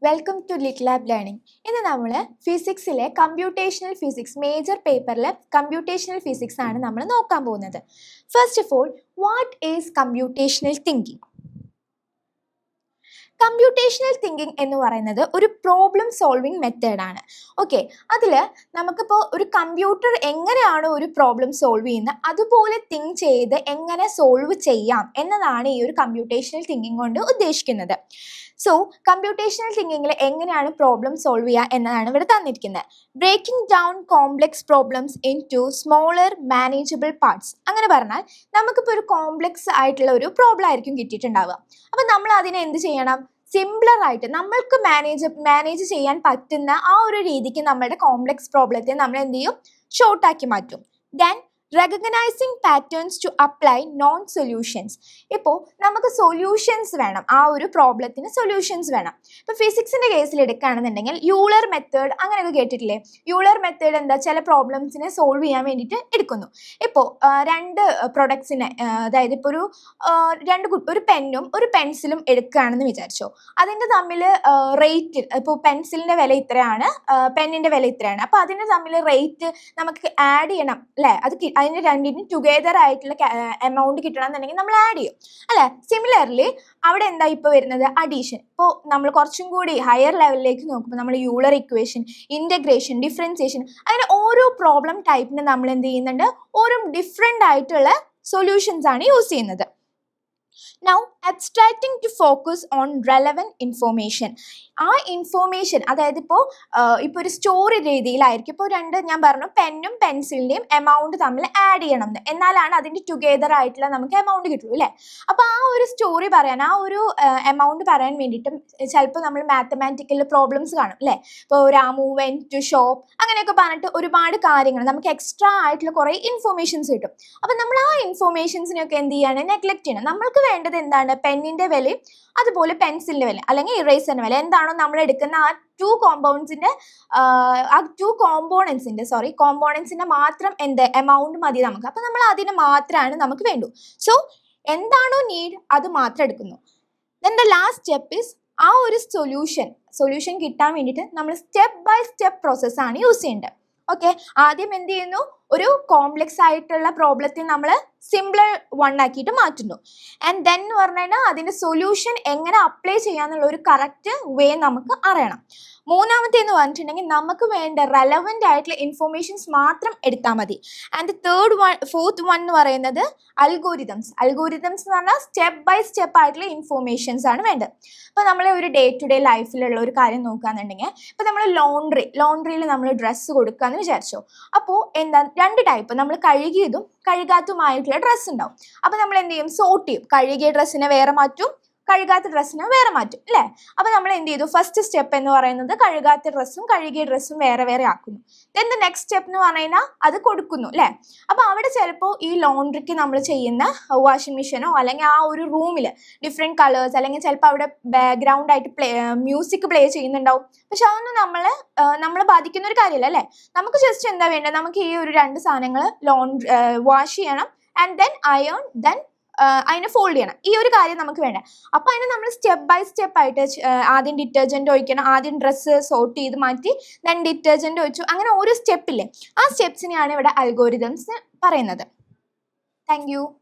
Welcome to Lit Lab learning. ഇന്ന് നമ്മൾ ഫിസിക്സിലെ കമ്പ്യൂട്ടേഷണൽ ഫിസിക്സ് മേജർ പേപ്പറിലെ കമ്പ്യൂട്ടേഷണൽ ഫിസിക്സ് ആണ് നമ്മൾ നോക്കാൻ പോകുന്നത്. First of all, what is computational thinking? Computational thinking എന്ന് പറയുന്നത് ഒരു പ്രോബ്ലം സോൾവിങ് മെത്തേഡാണ്. ഓക്കെ, അതിൽ നമുക്കിപ്പോൾ ഒരു കമ്പ്യൂട്ടർ എങ്ങനെയാണോ ഒരു പ്രോബ്ലം സോൾവ് ചെയ്യുന്നത് അതുപോലെ തിങ്ക് ചെയ്ത് എങ്ങനെ സോൾവ് ചെയ്യാം എന്നതാണ് ഈ ഒരു കമ്പ്യൂട്ടേഷണൽ തിങ്കിങ് കൊണ്ട് ഉദ്ദേശിക്കുന്നത്. സോ കമ്പ്യൂട്ടേഷണൽ തിങ്കിങ്ങിൽ എങ്ങനെയാണ് പ്രോബ്ലം സോൾവ് ചെയ്യുക എന്നതാണ് ഇവിടെ തന്നിരിക്കുന്നത്. Breaking down complex problems into smaller manageable parts. അങ്ങനെ പറഞ്ഞാൽ നമുക്കിപ്പോൾ ഒരു കോംപ്ലെക്സ് ആയിട്ടുള്ള ഒരു പ്രോബ്ലം ആയിരിക്കും കിട്ടിയിട്ടുണ്ടാവുക. അപ്പം നമ്മൾ അതിനെ എന്ത് ചെയ്യണം? സിംപ്ലറായിട്ട് നമ്മൾക്ക് മാനേജ് ചെയ്യാൻ പറ്റുന്ന ആ ഒരു രീതിക്ക് നമ്മുടെ കോംപ്ലെക്സ് പ്രോബ്ലത്തെ നമ്മൾ എന്ത് ചെയ്യും? ഷോർട്ടാക്കി മാറ്റും. Then recognising patterns to apply known solutions. ഇപ്പോൾ നമുക്ക് സൊല്യൂഷൻസ് വേണം, ആ ഒരു പ്രോബ്ലത്തിന് സൊല്യൂഷൻസ് വേണം. ഇപ്പോൾ ഫിസിക്സിൻ്റെ കേസിൽ എടുക്കുകയാണെന്നുണ്ടെങ്കിൽ യൂളർ മെത്തേഡ് അങ്ങനെയൊക്കെ കേട്ടിട്ടില്ലേ? യൂളർ മെത്തേഡ് എന്താ? ചില പ്രോബ്ലംസിനെ സോൾവ് ചെയ്യാൻ വേണ്ടിയിട്ട് എടുക്കുന്നു. ഇപ്പോൾ രണ്ട് പ്രൊഡക്ട്സിനെ, അതായത് ഇപ്പോൾ ഒരു പെന്നും ഒരു പെൻസിലും എടുക്കുകയാണെന്ന് വിചാരിച്ചോ. അതിൻ്റെ തമ്മിൽ റേറ്റ്, ഇപ്പോൾ പെൻസിലിൻ്റെ വില ഇത്രയാണ്, പെന്നിൻ്റെ വില ഇത്രയാണ്. അപ്പോൾ അതിൻ്റെ തമ്മിൽ റേറ്റ് നമുക്ക് ആഡ് ചെയ്യണം അല്ലേ? അതിന് രണ്ടിനും ടുഗെദർ ആയിട്ടുള്ള എമൗണ്ട് കിട്ടണം എന്നുണ്ടെങ്കിൽ നമ്മൾ ആഡ് ചെയ്യും അല്ലേ? സിമിലർലി അവിടെ എന്താ ഇപ്പോൾ വരുന്നത്? അഡീഷൻ. ഇപ്പോൾ നമ്മൾ കുറച്ചും കൂടി ഹയർ ലെവലിലേക്ക് നോക്കുമ്പോൾ നമ്മൾ യൂളർ ഇക്വേഷൻ, ഇൻ്റഗ്രേഷൻ, ഡിഫറൻസിയേഷൻ, അങ്ങനെ ഓരോ പ്രോബ്ലം ടൈപ്പിന് നമ്മൾ എന്ത് ചെയ്യുന്നുണ്ട്? ഓരോ ഡിഫറെൻ്റ് ആയിട്ടുള്ള സൊല്യൂഷൻസ് ആണ് യൂസ് ചെയ്യുന്നത്. Now, abstracting to focus on relevant information. ആ ഇൻഫോർമേഷൻ, അതായത് ഇപ്പോൾ ഒരു സ്റ്റോറി രീതിയിലായിരിക്കും. ഇപ്പോൾ ഞാൻ പറഞ്ഞു പെന്നും പെൻസിലിൻ്റെയും എമൗണ്ട് തമ്മിൽ ആഡ് ചെയ്യണം എന്ന്, എന്നാലാണ് അതിൻ്റെ ടുഗെദർ ആയിട്ടുള്ള നമുക്ക് എമൗണ്ട് കിട്ടുള്ളൂ അല്ലേ? അപ്പോൾ ആ ഒരു സ്റ്റോറി പറയാൻ, ആ ഒരു എമൗണ്ട് പറയാൻ വേണ്ടിയിട്ടും ചിലപ്പോൾ നമ്മൾ മാത്തമാറ്റിക്കൽ പ്രോബ്ലംസ് കാണും അല്ലേ? ഇപ്പോൾ രാമു വെന്റ് ടു ഷോപ്പ് അങ്ങനെയൊക്കെ പറഞ്ഞിട്ട് ഒരുപാട് കാര്യങ്ങൾ നമുക്ക് എക്സ്ട്രാ ആയിട്ടുള്ള കുറേ ഇൻഫോർമേഷൻസ് കിട്ടും. അപ്പോൾ നമ്മൾ ആ ഇൻഫോർമേഷൻസിനെയൊക്കെ എന്ത് ചെയ്യാണ്? നെഗ്ലക്ട് ചെയ്യണം. നമ്മൾക്ക് വേണ്ടത് എന്താണ്? പെന്നിൻ്റെ വിലയും അതുപോലെ പെൻസിലിൻ്റെ വില അല്ലെങ്കിൽ ഇറേസറിൻ്റെ വില എന്താണോ നമ്മൾ എടുക്കുന്ന ആ കോമ്പോണൻസിൻ്റെ മാത്രം എമൗണ്ട് മതി നമുക്ക്. അപ്പോൾ നമ്മൾ അതിന് മാത്രമാണ് നമുക്ക് വേണ്ടു. സോ എന്താണോ നീഡ് അത് മാത്രം എടുക്കുന്നു. Then the last step is ആ ഒരു സൊല്യൂഷൻ കിട്ടാൻ വേണ്ടിയിട്ട് നമ്മൾ സ്റ്റെപ്പ് ബൈ സ്റ്റെപ്പ് പ്രോസസ്സാണ് യൂസ് ചെയ്യേണ്ടത്. ഓക്കെ, ആദ്യം എന്ത് ചെയ്യുന്നു? ഒരു കോംപ്ലെക്സ് ആയിട്ടുള്ള പ്രോബ്ലത്തെ നമ്മൾ സിംപ്ലർ വൺ ആക്കിയിട്ട് മാറ്റുന്നു. ആൻഡ് ദെൻ എന്ന് പറഞ്ഞു കഴിഞ്ഞാൽ അതിൻ്റെ സൊല്യൂഷൻ എങ്ങനെ അപ്ലൈ ചെയ്യാന്നുള്ള ഒരു കറക്റ്റ് വേ നമുക്ക് അറിയണം. മൂന്നാമത്തെ എന്ന് പറഞ്ഞിട്ടുണ്ടെങ്കിൽ നമുക്ക് വേണ്ട റെലവൻ്റ് ആയിട്ടുള്ള ഇൻഫോർമേഷൻസ് മാത്രം എടുത്താൽ മതി. ആൻഡ് ഫോർത്ത് വൺ എന്ന് പറയുന്നത് അൽഗോരിതംസ് എന്ന് പറഞ്ഞാൽ സ്റ്റെപ്പ് ബൈ സ്റ്റെപ്പ് ആയിട്ടുള്ള ഇൻഫോർമേഷൻസ് ആണ് വേണ്ടത്. ഇപ്പോൾ നമ്മൾ ഒരു ഡേ ടു ഡേ ലൈഫിലുള്ള ഒരു കാര്യം നോക്കുകയാണെന്നുണ്ടെങ്കിൽ, ഇപ്പോൾ നമ്മൾ ലോണ്ട്രിയിൽ നമ്മൾ ഡ്രസ്സ് കൊടുക്കുകയെന്ന് വിചാരിച്ചോ. അപ്പോൾ എന്താ, രണ്ട് ടൈപ്പ്, നമ്മൾ കഴുകിയതും കഴുകാത്തതുമായിട്ടുള്ള ഡ്രസ്സ് ഉണ്ടാവും. അപ്പോൾ നമ്മൾ എന്ത് ചെയ്യും? സോർട്ട് ചെയ്യും. കഴുകിയ ഡ്രസ്സിനെ വേറെ മാറ്റും, കഴുകാത്ത ഡ്രസ്സിനെ വേറെ മാറ്റും അല്ലേ? അപ്പോൾ നമ്മൾ എന്ത് ചെയ്തു? ഫസ്റ്റ് സ്റ്റെപ്പ് എന്ന് പറയുന്നത് കഴുകാത്ത ഡ്രസ്സും കഴുകിയ ഡ്രസ്സും വേറെ വേറെ ആക്കുന്നു. ദെൻ ദ നെക്സ്റ്റ് സ്റ്റെപ്പ് എന്ന് പറഞ്ഞാൽ അത് കൊടുക്കുന്നു അല്ലേ? അപ്പോൾ അവിടെ ചിലപ്പോൾ ഈ ലോണ്ട്രിക്ക് നമ്മൾ ചെയ്യുന്ന വാഷിംഗ് മെഷീനോ അല്ലെങ്കിൽ ആ ഒരു റൂമിൽ ഡിഫറെൻറ്റ് കളേഴ്സ് അല്ലെങ്കിൽ ചിലപ്പോൾ അവിടെ ബാക്ക്ഗ്രൗണ്ട് ആയിട്ട് മ്യൂസിക് പ്ലേ ചെയ്യുന്നുണ്ടാവും. പക്ഷെ അതൊന്നും നമ്മളെ ബാധിക്കുന്ന ഒരു കാര്യമല്ല അല്ലേ? നമുക്ക് ജസ്റ്റ് എന്താ വേണ്ടത്? നമുക്ക് ഈ ഒരു രണ്ട് സാധനങ്ങൾ വാഷ് ചെയ്യണം ആൻഡ് ദെൻ അയൺ, ദെൻ അതിനെ ഫോൾഡ് ചെയ്യണം. ഈ ഒരു കാര്യം നമുക്ക് വേണ്ട. അപ്പോൾ അതിനെ നമ്മൾ സ്റ്റെപ്പ് ബൈ സ്റ്റെപ്പ് ആയിട്ട് ആദ്യം ഡിറ്റർജൻറ്റ് ഒഴിക്കണം, ആദ്യം ഡ്രസ്സ് സോർട്ട് ചെയ്ത് മാറ്റി ദെൻ ഡിറ്റർജൻറ്റ് ഒഴിച്ചു, അങ്ങനെ ഓരോ സ്റ്റെപ്പില്ലേ, ആ സ്റ്റെപ്സിനെയാണ് ഇവിടെ അൽഗോരിതംസ് പറയുന്നത്. Thank you.